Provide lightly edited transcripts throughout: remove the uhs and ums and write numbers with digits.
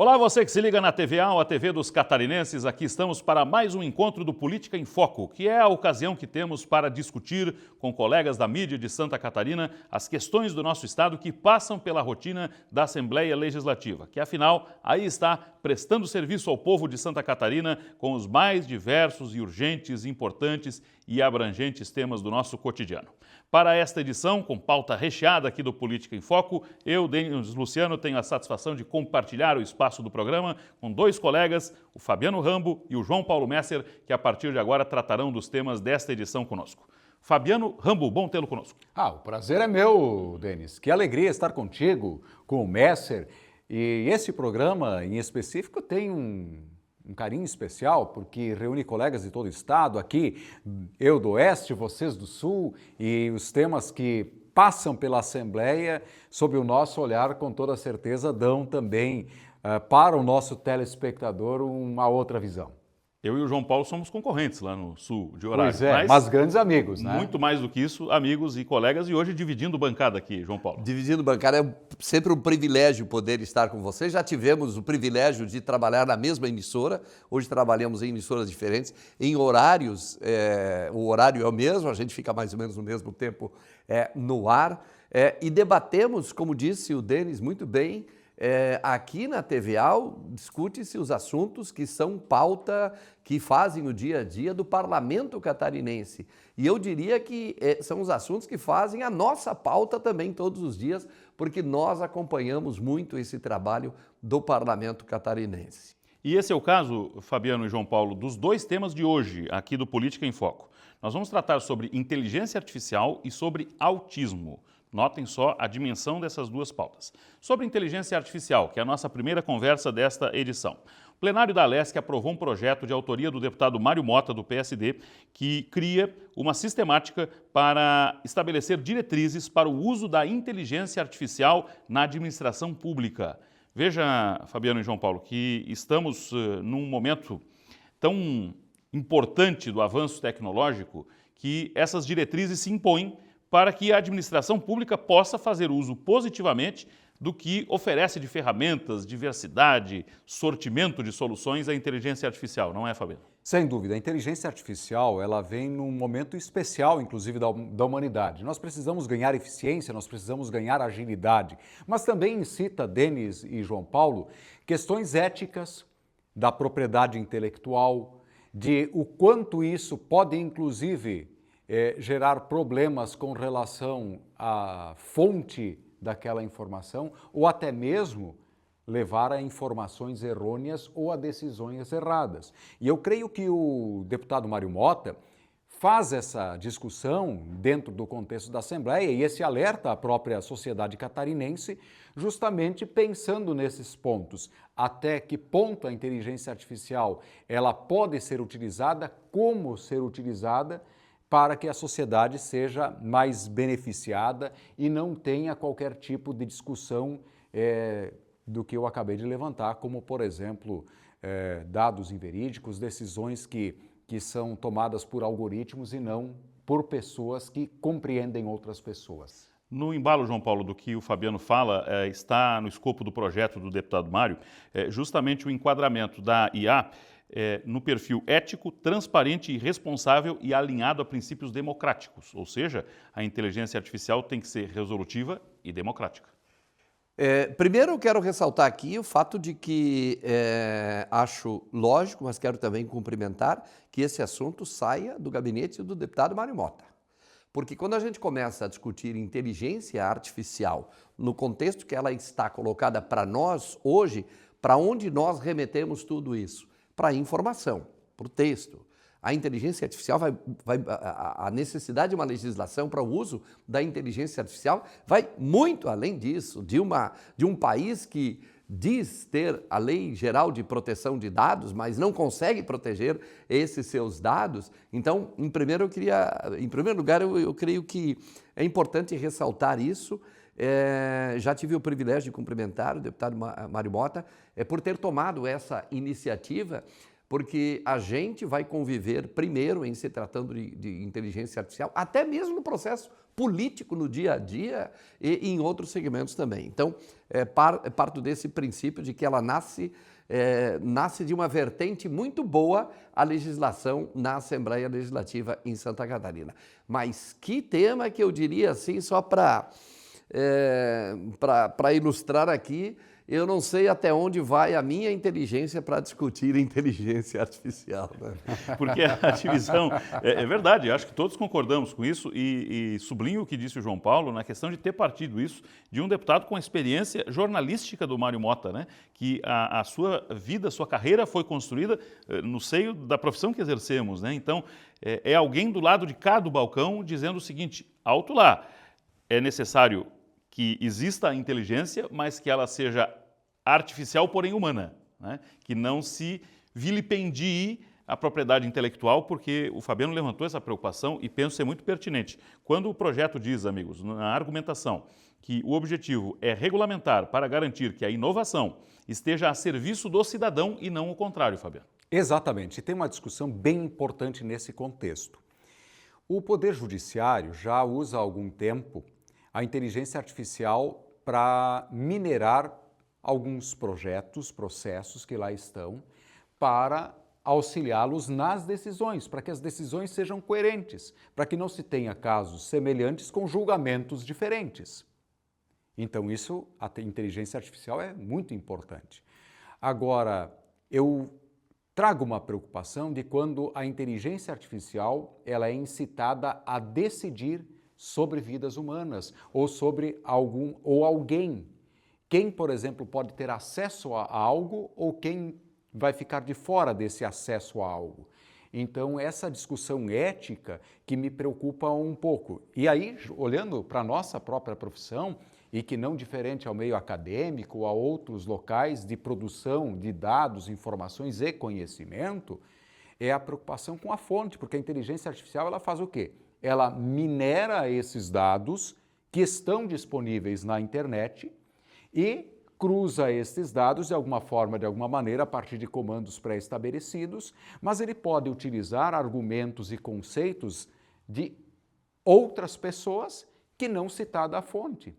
Olá, você que se liga na TVA ou a TV dos catarinenses, aqui estamos para mais um encontro do Política em Foco, que é a ocasião que temos para discutir com colegas da mídia de Santa Catarina as questões do nosso estado que passam pela rotina da Assembleia Legislativa, que afinal aí está prestando serviço ao povo de Santa Catarina com os mais diversos e urgentes, importantes e abrangentes temas do nosso cotidiano. Para esta edição, com pauta recheada aqui do Política em Foco, eu, Denis Luciano, tenho a satisfação de compartilhar o espaço do programa com dois colegas, o Fabiano Rambo e o João Paulo Messer, que a partir de agora tratarão dos temas desta edição conosco. Fabiano Rambo, bom tê-lo conosco. O prazer é meu, Denis. Que alegria estar contigo, com o Messer. E esse programa, em específico, tem um carinho especial, porque reúne colegas de todo o estado, aqui eu do Oeste, vocês do Sul, e os temas que passam pela Assembleia, sob o nosso olhar, com toda certeza, dão também para o nosso telespectador uma outra visão. Eu e o João Paulo somos concorrentes lá no Sul de horário. Pois é, mas grandes amigos, né? Muito mais do que isso, amigos e colegas, e hoje dividindo bancada aqui, João Paulo. Dividindo bancada é sempre um privilégio poder estar com vocês. Já tivemos o privilégio de trabalhar na mesma emissora, hoje trabalhamos em emissoras diferentes, em horários, o horário é o mesmo, a gente fica mais ou menos no mesmo tempo no ar, e debatemos, como disse o Denis muito bem, aqui na TVA discute-se os assuntos que são pauta, que fazem o dia a dia do parlamento catarinense. E eu diria que são os assuntos que fazem a nossa pauta também todos os dias, porque nós acompanhamos muito esse trabalho do parlamento catarinense. E esse é o caso, Fabiano e João Paulo, dos dois temas de hoje, aqui do Política em Foco. Nós vamos tratar sobre inteligência artificial e sobre autismo. Notem só a dimensão dessas duas pautas. Sobre inteligência artificial, que é a nossa primeira conversa desta edição. O plenário da Alesc aprovou um projeto de autoria do deputado Mário Mota, do PSD, que cria uma sistemática para estabelecer diretrizes para o uso da inteligência artificial na administração pública. Veja, Fabiano e João Paulo, que estamos num momento tão importante do avanço tecnológico que essas diretrizes se impõem para que a administração pública possa fazer uso positivamente do que oferece de ferramentas, diversidade, sortimento de soluções à inteligência artificial, não é, Fabiano? Sem dúvida, a inteligência artificial ela vem num momento especial, inclusive, da humanidade. Nós precisamos ganhar eficiência, nós precisamos ganhar agilidade, mas também incita, Denis e João Paulo, questões éticas da propriedade intelectual, de o quanto isso pode, inclusive, gerar problemas com relação à fonte daquela informação ou até mesmo levar a informações errôneas ou a decisões erradas. E eu creio que o deputado Mário Mota faz essa discussão dentro do contexto da Assembleia e esse alerta à própria sociedade catarinense justamente pensando nesses pontos. Até que ponto a inteligência artificial ela pode ser utilizada, como ser utilizada, para que a sociedade seja mais beneficiada e não tenha qualquer tipo de discussão do que eu acabei de levantar, como, por exemplo, dados inverídicos, decisões que são tomadas por algoritmos e não por pessoas que compreendem outras pessoas. No embalo, João Paulo, do que o Fabiano fala, está no escopo do projeto do deputado Mário, justamente o enquadramento da IA no perfil ético, transparente e responsável e alinhado a princípios democráticos, ou seja, a inteligência artificial tem que ser resolutiva e democrática. Primeiro eu quero ressaltar aqui o fato de que acho lógico, mas quero também cumprimentar que esse assunto saia do gabinete do deputado Mário Mota. Porque quando a gente começa a discutir inteligência artificial no contexto que ela está colocada para nós hoje, para onde nós remetemos tudo isso? Para a informação, para o texto. A inteligência artificial a necessidade de uma legislação para o uso da inteligência artificial vai muito além disso, de um país que diz ter a Lei Geral de Proteção de Dados, mas não consegue proteger esses seus dados. Então, em primeiro lugar, eu creio que é importante ressaltar isso. Já tive o privilégio de cumprimentar o deputado Mário Mota por ter tomado essa iniciativa, porque a gente vai conviver primeiro em se tratando de inteligência artificial, até mesmo no processo político no dia a dia e em outros segmentos também. Então, parto desse princípio de que ela nasce de uma vertente muito boa a legislação na Assembleia Legislativa em Santa Catarina. Mas que tema que eu diria assim, só para ilustrar aqui, eu não sei até onde vai a minha inteligência para discutir inteligência artificial. Né? Porque a divisão, é verdade, acho que todos concordamos com isso e sublinho o que disse o João Paulo na questão de ter partido isso de um deputado com a experiência jornalística do Mário Mota, né? Que a sua vida, a sua carreira foi construída no seio da profissão que exercemos. Né? Então, é alguém do lado de cá do balcão dizendo o seguinte, alto lá, é necessário que exista a inteligência, mas que ela seja artificial, porém humana, né? Que não se vilipendie a propriedade intelectual, porque o Fabiano levantou essa preocupação e penso ser muito pertinente. Quando o projeto diz, amigos, na argumentação, que o objetivo é regulamentar para garantir que a inovação esteja a serviço do cidadão e não o contrário, Fabiano. Exatamente, e tem uma discussão bem importante nesse contexto. O Poder Judiciário já usa há algum tempo a inteligência artificial para minerar alguns projetos, processos que lá estão, para auxiliá-los nas decisões, para que as decisões sejam coerentes, para que não se tenha casos semelhantes com julgamentos diferentes. Então isso, a inteligência artificial é muito importante. Agora, eu trago uma preocupação de quando a inteligência artificial ela é incitada a decidir sobre vidas humanas ou sobre alguém. Quem, por exemplo, pode ter acesso a algo ou quem vai ficar de fora desse acesso a algo. Então, essa discussão ética que me preocupa um pouco. E aí, olhando para a nossa própria profissão, e que não diferente ao meio acadêmico, a outros locais de produção de dados, informações e conhecimento, é a preocupação com a fonte, porque a inteligência artificial ela faz o quê? Ela minera esses dados que estão disponíveis na internet e cruza esses dados de alguma forma, de alguma maneira, a partir de comandos pré-estabelecidos, mas ele pode utilizar argumentos e conceitos de outras pessoas que não citada a fonte.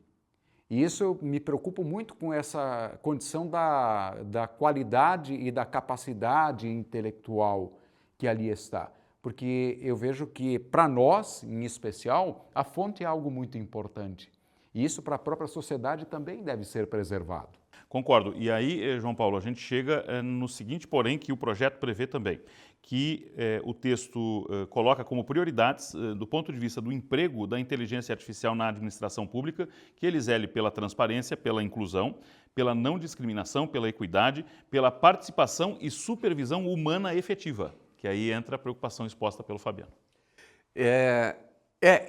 E isso eu me preocupo muito com essa condição da qualidade e da capacidade intelectual que ali está. Porque eu vejo que, para nós, em especial, a fonte é algo muito importante. E isso, para a própria sociedade, também deve ser preservado. Concordo. E aí, João Paulo, a gente chega no seguinte, porém, que o projeto prevê também, que o texto coloca como prioridades, do ponto de vista do emprego da inteligência artificial na administração pública, que ele zele pela transparência, pela inclusão, pela não discriminação, pela equidade, pela participação e supervisão humana efetiva, que aí entra a preocupação exposta pelo Fabiano.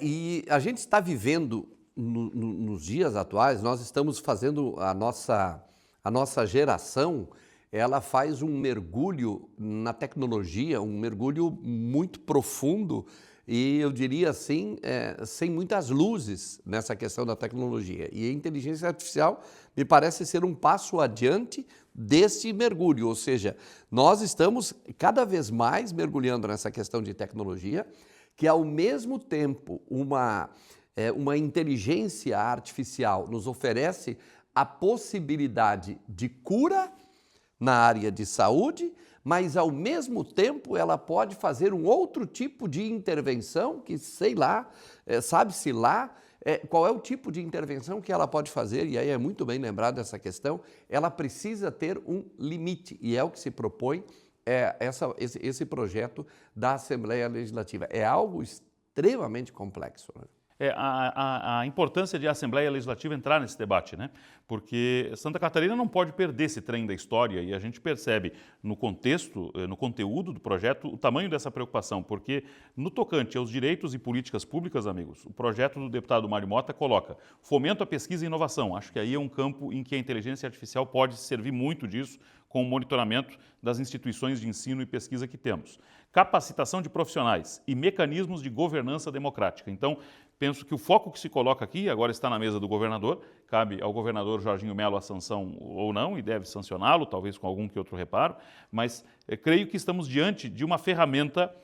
E a gente está vivendo, nos dias atuais, nós estamos fazendo a nossa geração, ela faz um mergulho na tecnologia, um mergulho muito profundo e eu diria assim, sem muitas luzes nessa questão da tecnologia. E a inteligência artificial me parece ser um passo adiante desse mergulho, ou seja, nós estamos cada vez mais mergulhando nessa questão de tecnologia, que ao mesmo tempo uma inteligência artificial nos oferece a possibilidade de cura na área de saúde, mas ao mesmo tempo ela pode fazer um outro tipo de intervenção que, sei lá, sabe-se lá, qual é o tipo de intervenção que ela pode fazer, e aí é muito bem lembrado essa questão, ela precisa ter um limite, e é o que se propõe esse projeto da Assembleia Legislativa. É algo extremamente complexo, né? A importância de a Assembleia Legislativa entrar nesse debate, né? Porque Santa Catarina não pode perder esse trem da história e a gente percebe no contexto, no conteúdo do projeto, o tamanho dessa preocupação, porque no tocante aos direitos e políticas públicas, amigos, o projeto do deputado Mário Mota coloca fomento à pesquisa e inovação. Acho que aí é um campo em que a inteligência artificial pode servir muito disso com o monitoramento das instituições de ensino e pesquisa que temos. Capacitação de profissionais e mecanismos de governança democrática. Então, penso que o foco que se coloca aqui, agora está na mesa do governador, cabe ao governador Jorginho Melo a sanção ou não, e deve sancioná-lo, talvez com algum que outro reparo, mas creio que estamos diante de uma ferramenta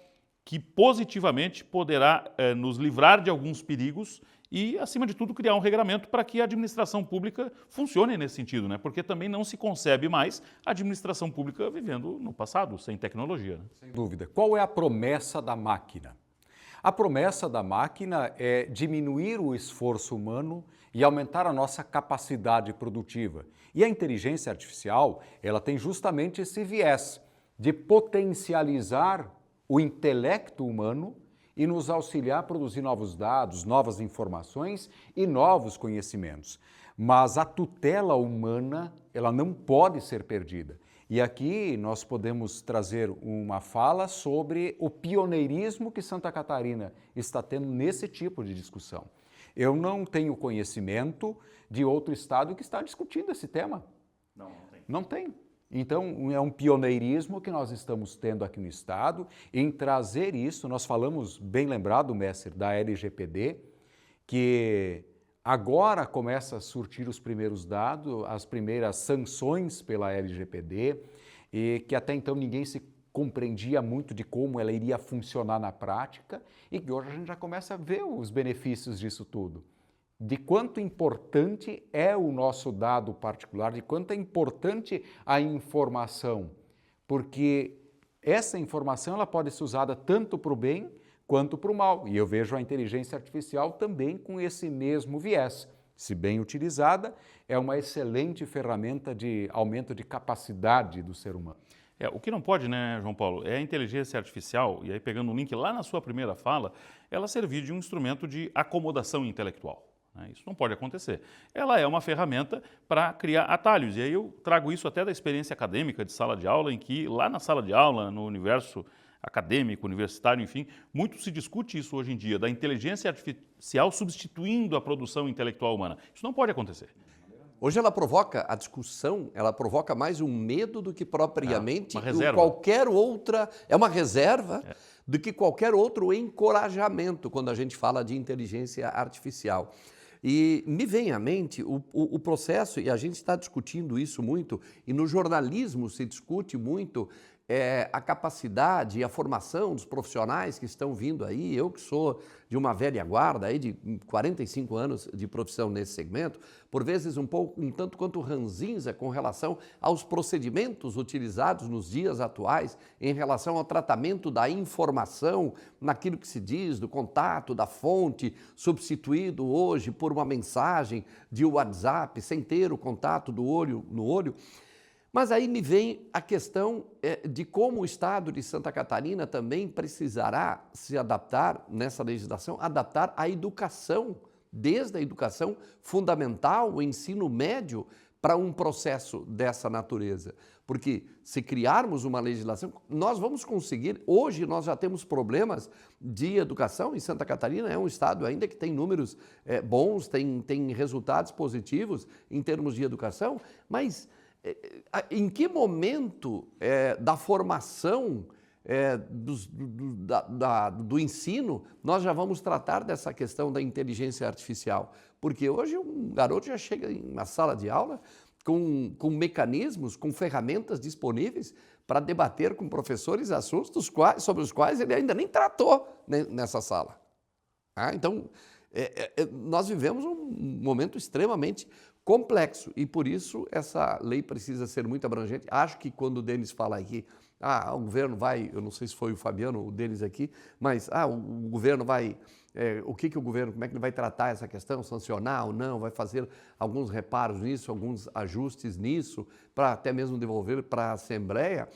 que positivamente poderá nos livrar de alguns perigos e, acima de tudo, criar um regramento para que a administração pública funcione nesse sentido, né? Porque também não se concebe mais a administração pública vivendo no passado, sem tecnologia. Né? Sem dúvida. Qual é a promessa da máquina? A promessa da máquina é diminuir o esforço humano e aumentar a nossa capacidade produtiva. E a inteligência artificial, ela tem justamente esse viés de potencializar o intelecto humano e nos auxiliar a produzir novos dados, novas informações e novos conhecimentos. Mas a tutela humana, ela não pode ser perdida. E aqui nós podemos trazer uma fala sobre o pioneirismo que Santa Catarina está tendo nesse tipo de discussão. Eu não tenho conhecimento de outro estado que está discutindo esse tema. Não tem. Não tem. Então, é um pioneirismo que nós estamos tendo aqui no estado em trazer isso. Nós falamos, bem lembrado, mestre, da LGPD, que agora começa a surtir os primeiros dados, as primeiras sanções pela LGPD, e que até então ninguém se compreendia muito de como ela iria funcionar na prática, e que hoje a gente já começa a ver os benefícios disso tudo. De quanto importante é o nosso dado particular, de quanto é importante a informação, porque essa informação ela pode ser usada tanto para o bem quanto para o mal. E eu vejo a inteligência artificial também com esse mesmo viés. Se bem utilizada, é uma excelente ferramenta de aumento de capacidade do ser humano. O que não pode, né, João Paulo, é a inteligência artificial, e aí pegando um link lá na sua primeira fala, ela servir de um instrumento de acomodação intelectual. Isso não pode acontecer. Ela é uma ferramenta para criar atalhos. E aí eu trago isso até da experiência acadêmica de sala de aula, em que lá na sala de aula, no universo acadêmico, universitário, enfim, muito se discute isso hoje em dia, da inteligência artificial substituindo a produção intelectual humana. Isso não pode acontecer. Hoje ela provoca a discussão, ela provoca mais um medo do que propriamente uma reserva. Qualquer outra, é uma reserva do que qualquer outro encorajamento quando a gente fala de inteligência artificial. E me vem à mente o processo, e a gente está discutindo isso muito, e no jornalismo se discute muito a capacidade e a formação dos profissionais que estão vindo aí. Eu que sou de uma velha guarda, aí de 45 anos de profissão nesse segmento, por vezes um tanto quanto ranzinza com relação aos procedimentos utilizados nos dias atuais em relação ao tratamento da informação, naquilo que se diz, do contato, da fonte, substituído hoje por uma mensagem de WhatsApp, sem ter o contato do olho no olho. Mas aí me vem a questão de como o Estado de Santa Catarina também precisará se adaptar, nessa legislação, adaptar a educação, desde a educação fundamental, o ensino médio, para um processo dessa natureza. Porque se criarmos uma legislação, nós vamos conseguir, hoje nós já temos problemas de educação, e Santa Catarina é um estado ainda que tem números bons, tem resultados positivos em termos de educação, mas em que momento da formação do ensino nós já vamos tratar dessa questão da inteligência artificial? Porque hoje um garoto já chega na sala de aula com mecanismos, com ferramentas disponíveis para debater com professores assuntos sobre os quais ele ainda nem tratou nessa sala. Então, nós vivemos um momento extremamente complexo, e por isso essa lei precisa ser muito abrangente. Acho que quando o Denis fala aqui, o governo vai, eu não sei se foi o Fabiano, o Denis aqui, mas o governo vai, o governo, como é que ele vai tratar essa questão, sancionar ou não, vai fazer alguns reparos nisso, alguns ajustes nisso, para até mesmo devolver para a Assembleia.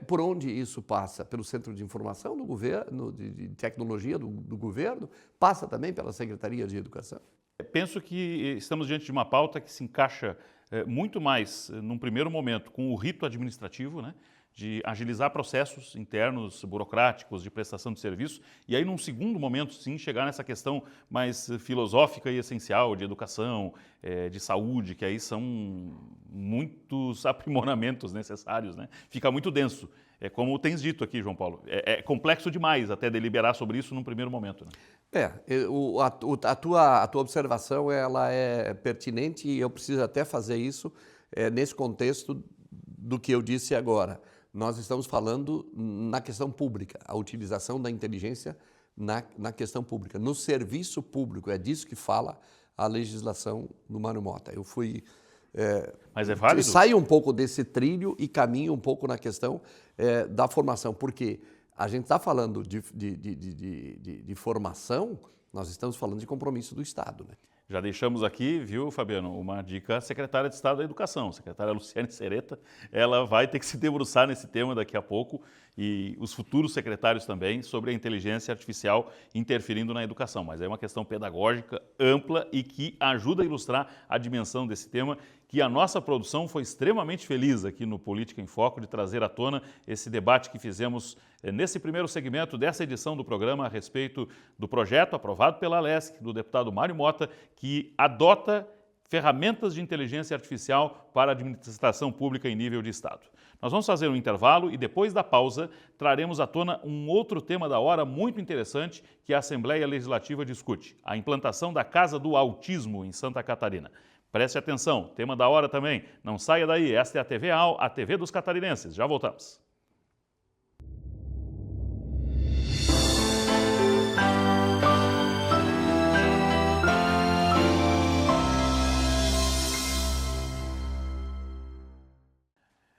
Por onde isso passa? Pelo Centro de Informação do Governo, de Tecnologia do Governo? Passa também pela Secretaria de Educação? Penso que estamos diante de uma pauta que se encaixa muito mais, num primeiro momento, com o rito administrativo, né, de agilizar processos internos, burocráticos, de prestação de serviço, e aí num segundo momento, sim, chegar nessa questão mais filosófica e essencial de educação, de saúde, que aí são muitos aprimoramentos necessários, né? Fica muito denso. Como tens dito aqui, João Paulo, é complexo demais até deliberar sobre isso num primeiro momento, né? A tua observação ela é pertinente, e eu preciso até fazer isso nesse contexto do que eu disse agora. nós estamos falando na questão pública, a utilização da inteligência na questão pública, no serviço público, é disso que fala a legislação do Mário Mota. Eu fui... Mas é válido? Saio um pouco desse trilho e caminho um pouco na questão da formação, porque a gente está falando de formação, nós estamos falando de compromisso do Estado, né? Já deixamos aqui, viu, Fabiano, uma dica à secretária de Estado da Educação, a secretária Luciane Sereta. Ela vai ter que se debruçar nesse tema daqui a pouco e os futuros secretários também sobre a inteligência artificial interferindo na educação. Mas é uma questão pedagógica ampla e que ajuda a ilustrar a dimensão desse tema, que a nossa produção foi extremamente feliz aqui no Política em Foco de trazer à tona esse debate que fizemos nesse primeiro segmento dessa edição do programa a respeito do projeto aprovado pela ALESC, do deputado Mário Mota, que adota ferramentas de inteligência artificial para a administração pública em nível de Estado. Nós vamos fazer um intervalo e depois da pausa traremos à tona um outro tema da hora muito interessante que a Assembleia Legislativa discute, a implantação da Casa do Autismo em Santa Catarina. Preste atenção, tema da hora também. Não saia daí, esta é a TV AL, a TV dos catarinenses. Já voltamos.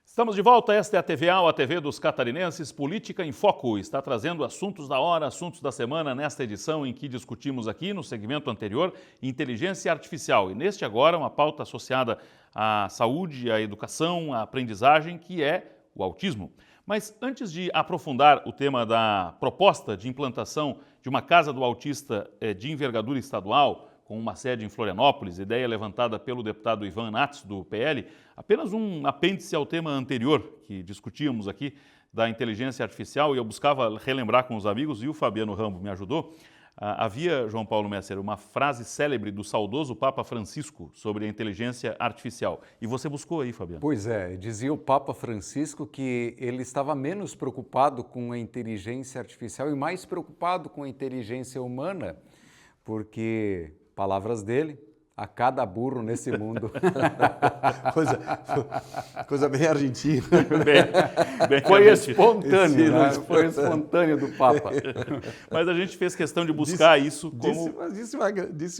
Estamos de volta, esta é a TV AL, a TV dos catarinenses, Política em Foco. Está trazendo assuntos da hora, assuntos da semana, nesta edição em que discutimos aqui, no segmento anterior, inteligência artificial. E neste agora, uma pauta associada à saúde, à educação, à aprendizagem, que é o autismo. Mas antes de aprofundar o tema da proposta de implantação de uma Casa do Autista de envergadura estadual, com uma sede em Florianópolis, ideia levantada pelo deputado Ivan Nats, do PL, apenas um apêndice ao tema anterior que discutíamos aqui, da inteligência artificial, e eu buscava relembrar com os amigos, e o Fabiano Rambo me ajudou. Havia, João Paulo Messer, uma frase célebre do saudoso Papa Francisco sobre a inteligência artificial. E você buscou aí, Fabiano? Pois é, dizia o Papa Francisco que ele estava menos preocupado com a inteligência artificial e mais preocupado com a inteligência humana, porque... palavras dele, a cada burro nesse mundo. coisa bem argentina. Bem foi espontâneo, né? Foi espontâneo do Papa. Mas a gente fez questão de buscar isso como... Disse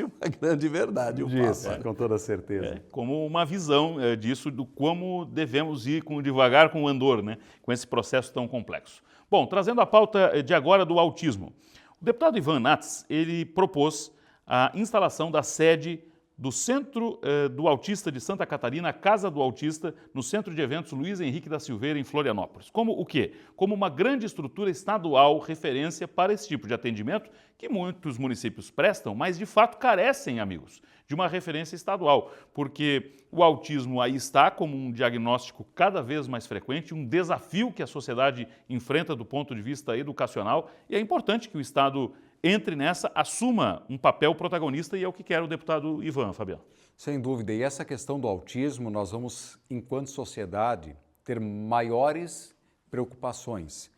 uma grande verdade o Papa. Com toda certeza. Como uma visão disso, do como devemos ir devagar com o andor, né? Com esse processo tão complexo. Bom, trazendo a pauta de agora do autismo. O deputado Ivan Nats, ele propôs a instalação da sede do Centro do Autista de Santa Catarina, a Casa do Autista, no Centro de Eventos Luiz Henrique da Silveira, em Florianópolis. Como o quê? Como uma grande estrutura estadual referência para esse tipo de atendimento que muitos municípios prestam, mas de fato carecem, amigos, de uma referência estadual, porque o autismo aí está como um diagnóstico cada vez mais frequente, um desafio que a sociedade enfrenta do ponto de vista educacional, e é importante que o Estado entre nessa, assuma um papel protagonista, e é o que quer o deputado Ivan, Fabiano. Sem dúvida, e essa questão do autismo, nós vamos, enquanto sociedade, ter maiores preocupações.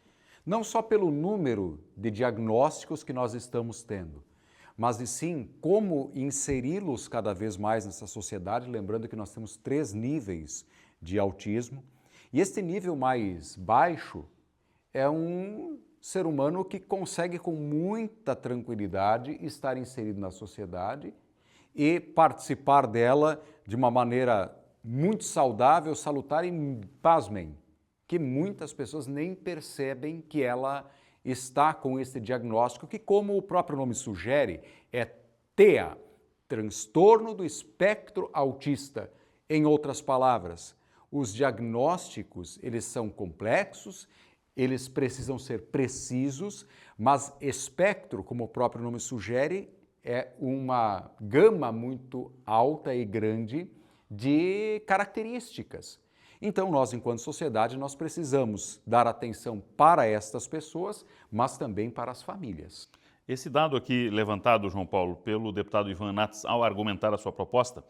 Não só pelo número de diagnósticos que nós estamos tendo, mas e sim como inseri-los cada vez mais nessa sociedade, lembrando que nós temos 3 níveis de autismo, e este nível mais baixo é um ser humano que consegue com muita tranquilidade estar inserido na sociedade e participar dela de uma maneira muito saudável, salutar e, pasmem, que muitas pessoas nem percebem que ela está com esse diagnóstico, que, como o próprio nome sugere, é TEA, transtorno do espectro autista. Em outras palavras, os diagnósticos, eles são complexos, eles precisam ser precisos, mas espectro, como o próprio nome sugere, é uma gama muito alta e grande de características. Então, nós, enquanto sociedade, nós precisamos dar atenção para estas pessoas, mas também para as famílias. Esse dado aqui levantado, João Paulo, pelo deputado Ivan Nats, ao argumentar a sua proposta,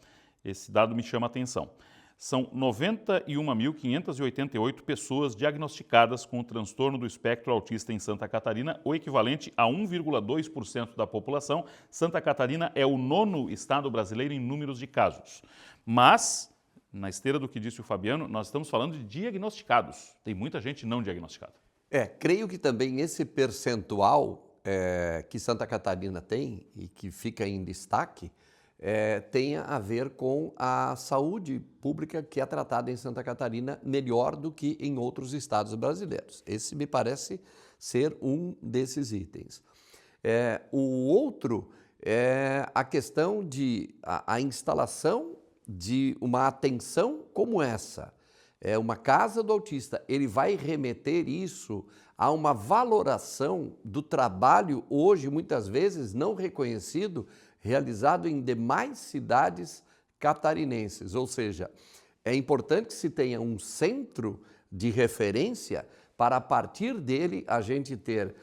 esse dado me chama a atenção. São 91.588 pessoas diagnosticadas com o transtorno do espectro autista em Santa Catarina, o equivalente a 1,2% da população. Santa Catarina é o 9º estado brasileiro em números de casos. Mas Na esteira do que disse o Fabiano, nós estamos falando de diagnosticados. Tem muita gente não diagnosticada. Creio que também esse percentual que Santa Catarina tem e que fica em destaque tenha a ver com a saúde pública que é tratada em Santa Catarina melhor do que em outros estados brasileiros. Esse me parece ser um desses itens. O outro é a questão de a instalação de uma atenção como essa. Uma casa do autista, ele vai remeter isso a uma valoração do trabalho hoje, muitas vezes, não reconhecido, realizado em demais cidades catarinenses. Ou seja, é importante que se tenha um centro de referência para, a partir dele, a gente ter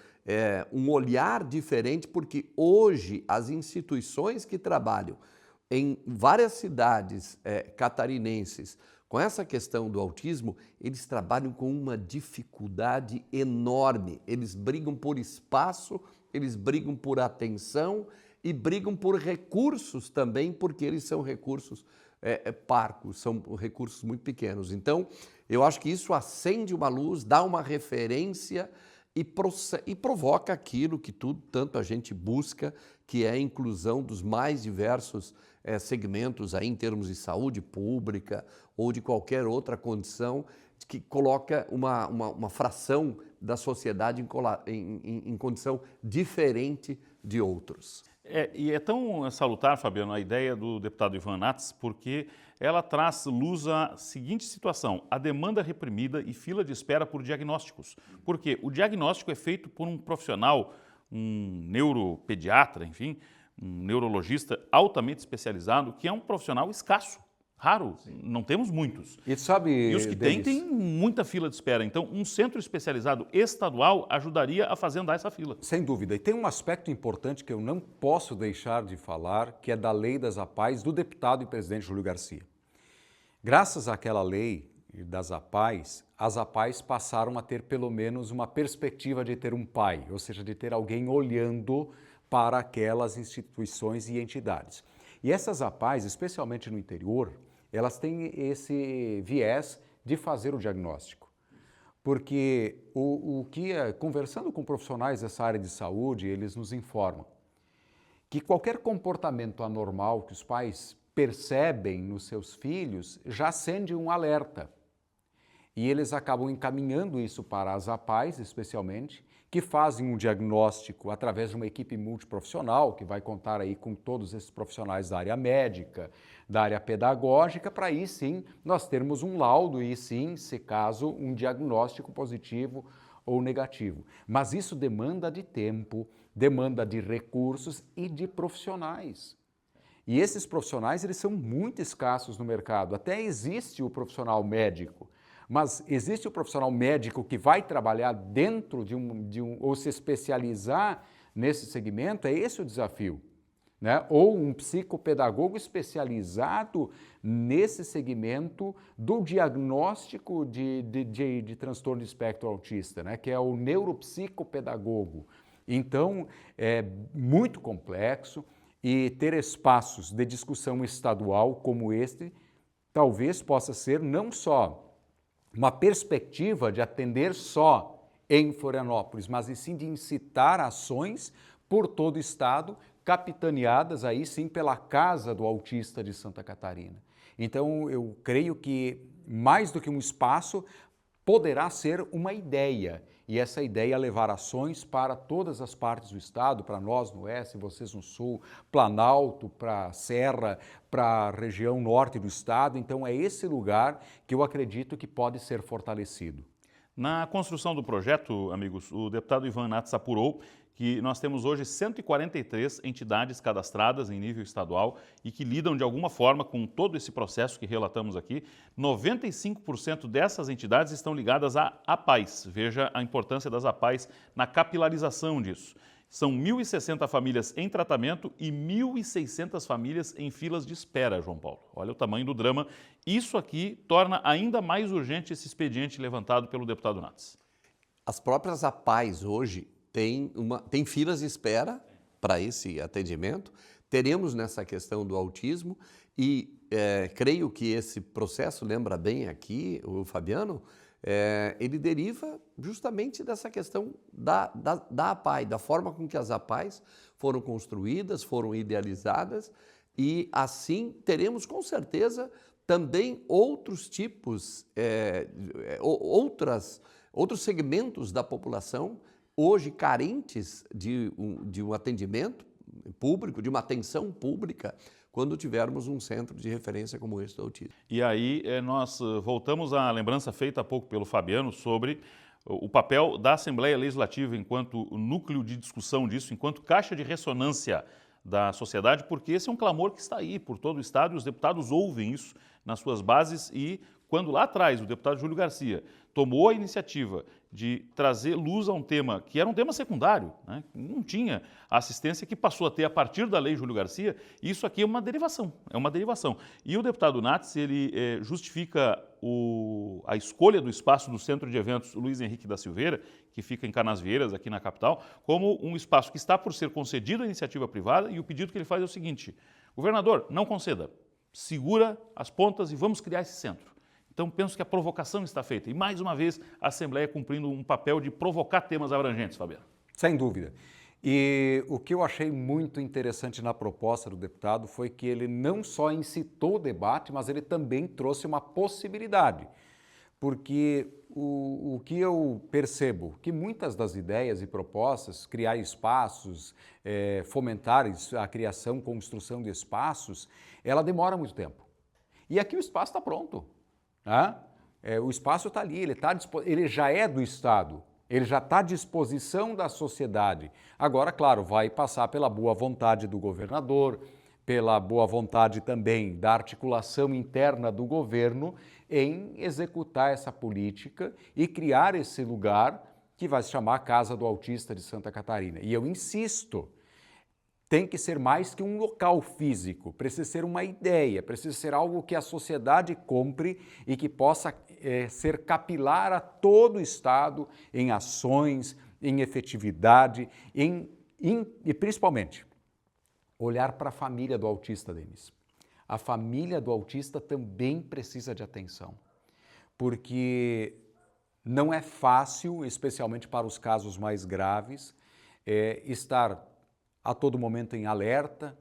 um olhar diferente, porque hoje as instituições que trabalham em várias cidades catarinenses com essa questão do autismo, eles trabalham com uma dificuldade enorme. Eles brigam por espaço, eles brigam por atenção e brigam por recursos também, porque eles são recursos parcos, são recursos muito pequenos. Então, eu acho que isso acende uma luz, dá uma referência e provoca aquilo que tanto a gente busca, que é a inclusão dos mais diversos segmentos aí em termos de saúde pública ou de qualquer outra condição que coloca uma fração da sociedade em condição diferente de outros. E é tão salutar, Fabiano, a ideia do deputado Ivan Nats, porque ela traz luz à seguinte situação: a demanda reprimida e fila de espera por diagnósticos. Porque o diagnóstico é feito por um profissional, um neuropediatra, enfim, um neurologista altamente especializado, que é um profissional escasso, raro, não temos muitos. E os que tem muita fila de espera. Então, um centro especializado estadual ajudaria a fazer andar essa fila. Sem dúvida. E tem um aspecto importante que eu não posso deixar de falar, que é da lei das APAES do deputado e presidente Júlio Garcia. Graças àquela lei das APAES, as APAES passaram a ter pelo menos uma perspectiva de ter um pai, ou seja, de ter alguém olhando para aquelas instituições e entidades. E essas APAES, especialmente no interior, elas têm esse viés de fazer o diagnóstico. Porque conversando com profissionais dessa área de saúde, eles nos informam que qualquer comportamento anormal que os pais percebem nos seus filhos já acende um alerta. E eles acabam encaminhando isso para as APAES, especialmente, que fazem um diagnóstico através de uma equipe multiprofissional, que vai contar aí com todos esses profissionais da área médica, da área pedagógica, para aí sim nós termos um laudo e sim, se caso, um diagnóstico positivo ou negativo. Mas isso demanda de tempo, demanda de recursos e de profissionais. E esses profissionais, eles são muito escassos no mercado. Até existe o profissional médico, mas existe o profissional médico que vai trabalhar dentro ou se especializar nesse segmento, é esse o desafio, né? Ou um psicopedagogo especializado nesse segmento do diagnóstico de transtorno de espectro autista, né? Que é o neuropsicopedagogo. Então, é muito complexo e ter espaços de discussão estadual como este talvez possa ser não só uma perspectiva de atender só em Florianópolis, mas e sim de incitar ações por todo o estado, capitaneadas aí sim pela Casa do Autista de Santa Catarina. Então, eu creio que mais do que um espaço, poderá ser uma ideia. E essa ideia é levar ações para todas as partes do estado, para nós no oeste, vocês no sul, Planalto, para a Serra, para a região norte do estado. Então é esse lugar que eu acredito que pode ser fortalecido. Na construção do projeto, amigos, o deputado Ivan Nats apurou que nós temos hoje 143 entidades cadastradas em nível estadual e que lidam de alguma forma com todo esse processo que relatamos aqui. 95% dessas entidades estão ligadas à APAES. Veja a importância das APAES na capilarização disso. São 1.060 famílias em tratamento e 1.600 famílias em filas de espera, João Paulo. Olha o tamanho do drama. Isso aqui torna ainda mais urgente esse expediente levantado pelo deputado Nats. As próprias APAES hoje tem filas de espera para esse atendimento. Teremos nessa questão do autismo E creio que esse processo, lembra bem aqui o Fabiano, ele deriva justamente dessa questão da APAE, da forma com que as APAEs foram construídas, foram idealizadas, e assim teremos com certeza também outros tipos, outros segmentos da população hoje carentes de um atendimento público, de uma atenção pública, quando tivermos um centro de referência como esse do autismo. E aí nós voltamos à lembrança feita há pouco pelo Fabiano sobre o papel da Assembleia Legislativa enquanto núcleo de discussão disso, enquanto caixa de ressonância da sociedade, porque esse é um clamor que está aí por todo o Estado e os deputados ouvem isso nas suas bases e quando lá atrás o deputado Júlio Garcia tomou a iniciativa de trazer luz a um tema que era um tema secundário, né? Não tinha a assistência que passou a ter a partir da lei Júlio Garcia, e isso aqui é uma derivação, E o deputado Nats, ele justifica a escolha do espaço do Centro de Eventos Luiz Henrique da Silveira, que fica em Canasvieiras, aqui na capital, como um espaço que está por ser concedido à iniciativa privada, e o pedido que ele faz é o seguinte: governador, não conceda, segura as pontas e vamos criar esse centro. Então, penso que a provocação está feita. E, mais uma vez, a Assembleia cumprindo um papel de provocar temas abrangentes, Fabiano. Sem dúvida. E o que eu achei muito interessante na proposta do deputado foi que ele não só incitou o debate, mas ele também trouxe uma possibilidade. Porque o que eu percebo, que muitas das ideias e propostas, criar espaços, fomentar a criação, construção de espaços, ela demora muito tempo. E aqui o espaço está pronto. O espaço está ali, ele já é do Estado, ele já está à disposição da sociedade. Agora, claro, vai passar pela boa vontade do governador, pela boa vontade também da articulação interna do governo em executar essa política e criar esse lugar que vai se chamar Casa do Autista de Santa Catarina. E eu insisto, tem que ser mais que um local físico, precisa ser uma ideia, precisa ser algo que a sociedade compre e que possa ser capilar a todo o Estado em ações, em efetividade, e principalmente olhar para a família do autista, Denis. A família do autista também precisa de atenção, porque não é fácil, especialmente para os casos mais graves, estar a todo momento em alerta,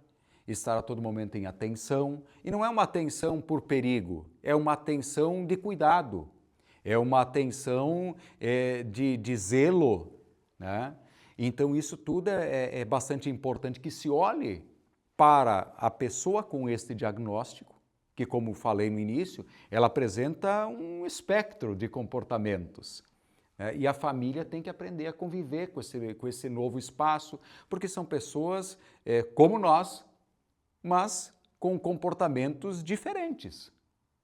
estar a todo momento em atenção. E não é uma atenção por perigo, é uma atenção de cuidado, é uma atenção de zelo, né? Então isso tudo é bastante importante que se olhe para a pessoa com este diagnóstico, que, como falei no início, ela apresenta um espectro de comportamentos. E a família tem que aprender a conviver com esse novo espaço, porque são pessoas como nós, mas com comportamentos diferentes.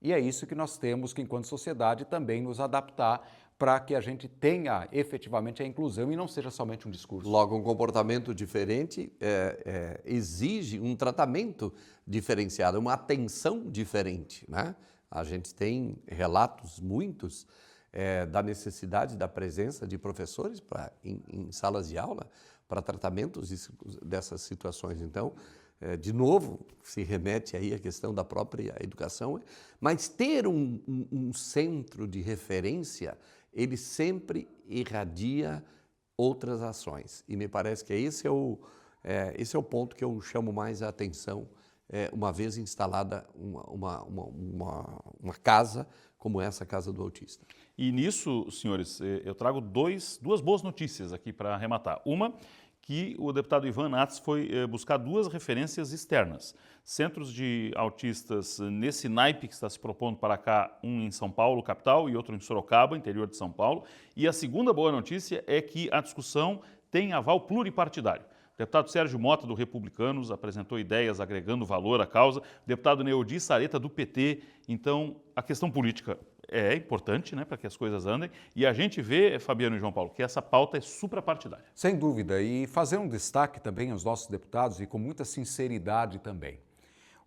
E é isso que nós temos que, enquanto sociedade, também nos adaptar para que a gente tenha efetivamente a inclusão e não seja somente um discurso. Logo, um comportamento diferente exige um tratamento diferenciado, uma atenção diferente, né? A gente tem relatos muitos da necessidade da presença de professores em salas de aula para tratamentos dessas situações. Então, de novo, se remete aí à questão da própria educação, mas ter um centro de referência, ele sempre irradia outras ações. E me parece que esse é o ponto que eu chamo mais a atenção, uma vez instalada uma casa como essa Casa do Autista. E nisso, senhores, eu trago duas boas notícias aqui para arrematar. Uma, que o deputado Ivan Nats foi buscar duas referências externas. Centros de autistas nesse naipe que está se propondo para cá, um em São Paulo, capital, e outro em Sorocaba, interior de São Paulo. E a segunda boa notícia é que a discussão tem aval pluripartidário. O deputado Sérgio Mota, do Republicanos, apresentou ideias agregando valor à causa. O deputado Neudi Sareta, do PT. Então, a questão política é importante, né, para que as coisas andem. E a gente vê, Fabiano e João Paulo, que essa pauta é suprapartidária. Sem dúvida. E fazer um destaque também aos nossos deputados, e com muita sinceridade também.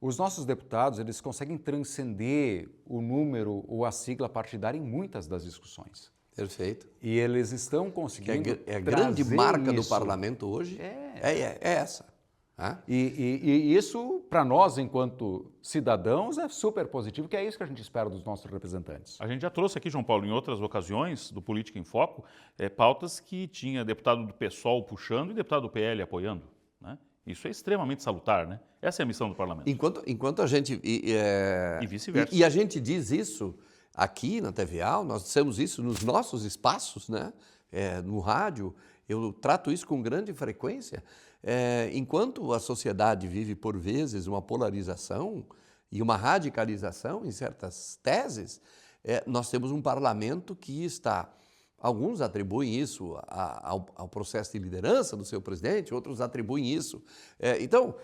Os nossos deputados, eles conseguem transcender o número ou a sigla partidária em muitas das discussões. Perfeito. E eles estão conseguindo a grande marca isso. do parlamento hoje é essa. E isso, para nós, enquanto cidadãos, é super positivo, que é isso que a gente espera dos nossos representantes. A gente já trouxe aqui, João Paulo, em outras ocasiões do Política em Foco, pautas que tinha deputado do PSOL puxando e deputado do PL apoiando, né? Isso é extremamente salutar, né? Essa é a missão do parlamento. Enquanto a gente... E vice-versa. E a gente diz isso aqui na TVA, nós dissemos isso nos nossos espaços, né? No rádio, eu trato isso com grande frequência. Enquanto a sociedade vive, por vezes, uma polarização e uma radicalização em certas teses, nós temos um parlamento que está... Alguns atribuem isso ao processo de liderança do seu presidente, outros atribuem isso. Então,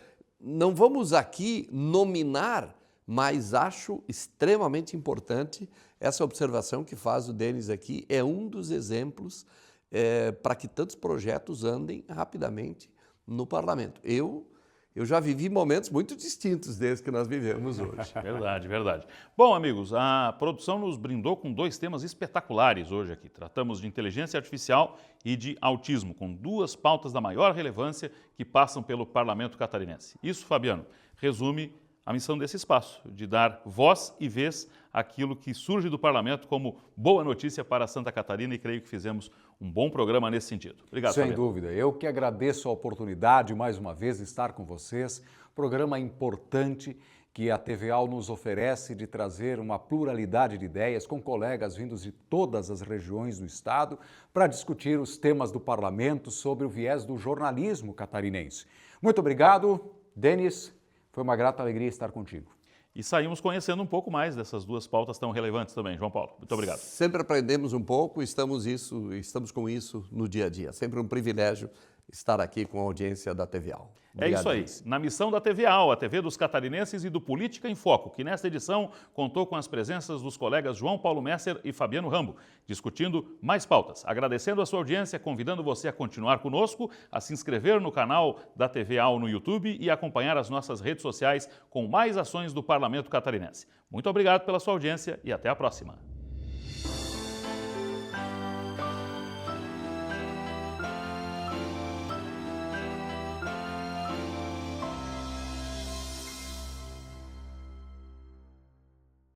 não vamos aqui nominar, mas acho extremamente importante essa observação que faz o Denis aqui. É um dos exemplos para que tantos projetos andem rapidamente no parlamento. Eu já vivi momentos muito distintos desses que nós vivemos hoje. Verdade, verdade. Bom, amigos, a produção nos brindou com 2 temas espetaculares hoje aqui. Tratamos de inteligência artificial e de autismo, com 2 pautas da maior relevância que passam pelo parlamento catarinense. Isso, Fabiano, resume a missão desse espaço, de dar voz e vez àquilo que surge do parlamento como boa notícia para Santa Catarina, e creio que fizemos um bom programa nesse sentido. Obrigado, Sem Fabiano. dúvida. Eu que agradeço a oportunidade, mais uma vez, de estar com vocês. Programa importante que a TVA nos oferece de trazer uma pluralidade de ideias com colegas vindos de todas as regiões do estado para discutir os temas do parlamento sobre o viés do jornalismo catarinense. Muito obrigado, Denis. Foi uma grata alegria estar contigo. E saímos conhecendo um pouco mais dessas 2 pautas tão relevantes também, João Paulo. Muito obrigado. Sempre aprendemos um pouco e estamos com isso no dia a dia. Sempre um privilégio estar aqui com a audiência da TVA. É isso aí. Na missão da TVA, a TV dos catarinenses e do Política em Foco, que nesta edição contou com as presenças dos colegas João Paulo Messer e Fabiano Rambo, discutindo mais pautas. Agradecendo a sua audiência, convidando você a continuar conosco, a se inscrever no canal da TVA no YouTube e acompanhar as nossas redes sociais com mais ações do Parlamento Catarinense. Muito obrigado pela sua audiência e até a próxima.